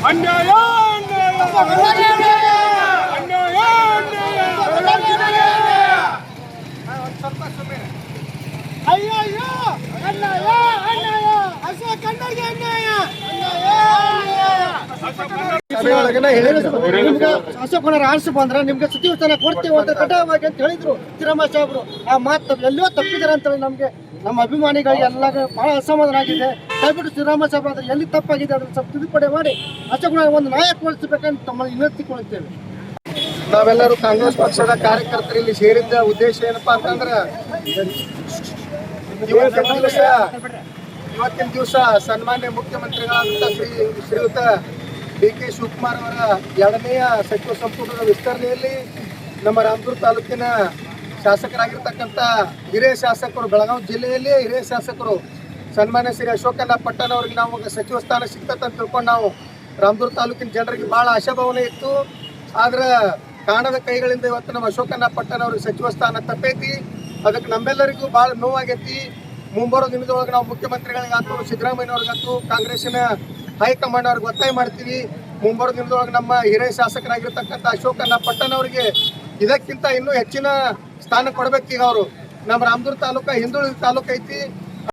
ಅನ್ಯಾಯ ಶಾಸಕರ ಆರಿಸಿ ಬಂದ್ರೆ ನಿಮ್ಗೆ ಸಚಿವ ಸ್ಥಾನ ಕೊಡ್ತೀವಿ ಅಂತ ಕಡ್ಡಾಯವಾಗಿ ಅಂತ ಹೇಳಿದ್ರು ಸಿದ್ದರಾಮಯ್ಯ ಸಾಹೇಬರು. ಆ ಮಾತು ಎಲ್ಲೋ ತಪ್ಪಿದಾರೆ ಅಂತ ಹೇಳಿ ನಮ್ಗೆ ನಮ್ಮ ಅಭಿಮಾನಿಗಳಿಗೆ ಎಲ್ಲ ಬಹಳ ಅಸಮಾಧಾನ ಆಗಿದೆ. ದಯವಿಟ್ಟು ಸಿದ್ದರಾಮಯ್ಯ ಸಾಹೇಬರು ಅದ್ರ ಎಲ್ಲಿ ತಪ್ಪಾಗಿದೆ ಅದನ್ನ ಸ್ವಲ್ಪ ತಿದ್ದುಪಡಿ ಮಾಡಿ ಶಾಸಕರ ಒಂದು ನಾಯಕಗೊಳಿಸಬೇಕಂತ ತಮ್ಮಲ್ಲಿ ವಿನಂತಿಕೊಳ್ಳುತ್ತೇವೆ. ನಾವೆಲ್ಲರೂ ಕಾಂಗ್ರೆಸ್ ಪಕ್ಷದ ಕಾರ್ಯಕರ್ತರು ಇಲ್ಲಿ ಸೇರಿದ್ದ ಉದ್ದೇಶ ಏನಪ್ಪಾ ಅಂತಂದ್ರೆ ಇವತ್ತಿನ ದಿವಸ ಸನ್ಮಾನ್ಯ ಮುಖ್ಯಮಂತ್ರಿಗಳಾದಂಥ ಶ್ರೀಯುತ ಡಿ.ಕೆ. ಶಿವಕುಮಾರ್ ಅವರ 2ನೇ ಸಚಿವ ಸಂಪುಟದ ವಿಸ್ತರಣೆಯಲ್ಲಿ ನಮ್ಮ ರಾಮದುರ್ಗ ತಾಲೂಕಿನ ಶಾಸಕರಾಗಿರ್ತಕ್ಕಂಥ ಹಿರಿಯ ಶಾಸಕರು, ಬೆಳಗಾವಿ ಜಿಲ್ಲೆಯಲ್ಲಿ ಹಿರಿಯ ಶಾಸಕರು ಸನ್ಮಾನ್ಯ ಶ್ರೀ ಅಶೋಕಣ್ಣ ಪಟ್ಟಣ ಅವ್ರಿಗೆ ನಾವು ಸಚಿವ ಸ್ಥಾನ ಸಿಗ್ತದೆ ಅಂತ ತಿಳ್ಕೊಂಡು ನಾವು ರಾಮದುರ್ಗ ತಾಲೂಕಿನ ಜನರಿಗೆ ಭಾಳ ಆಶಾಭಾವನೆ ಇತ್ತು. ಆದ್ರೆ ಕಾಣದ ಕೈಗಳಿಂದ ಇವತ್ತು ನಮ್ಮ ಅಶೋಕಣ್ಣ ಪಟ್ಟಣ ಅವ್ರಿಗೆ ಸಚಿವ ಸ್ಥಾನ ತಪ್ಪೈತಿ. ಅದಕ್ಕೆ ನಮ್ಮೆಲ್ಲರಿಗೂ ಭಾಳ ನೋವಾಗೈತಿ. ಮುಂಬರೋ ದಿನದೊಳಗೆ ನಾವು ಮುಖ್ಯಮಂತ್ರಿಗಳಿಗಾಯ್ತು, ಸಿದ್ದರಾಮಯ್ಯವ್ರಿಗಾಯ್ತು, ಕಾಂಗ್ರೆಸ್ಸಿನ ಹೈಕಮಾಂಡ್ ಅವ್ರಿಗೆ ಒತ್ತಾಯ ಮಾಡ್ತೀವಿ. ಮುಂಬರೋ ದಿನದೊಳಗೆ ನಮ್ಮ ಹಿರಿಯ ಶಾಸಕರಾಗಿರ್ತಕ್ಕಂಥ ಅಶೋಕಣ್ಣ ಪಟ್ಟಣ ಅವರಿಗೆ ಇದಕ್ಕಿಂತ ಇನ್ನೂ ಹೆಚ್ಚಿನ ಸ್ಥಾನ ಕೊಡಬೇಕೀಗ. ಅವರು ನಮ್ಮ ರಾಮದುರ್ಗ ತಾಲೂಕು ಹಿಂದುಳಿದ ತಾಲೂಕು ಐತಿ.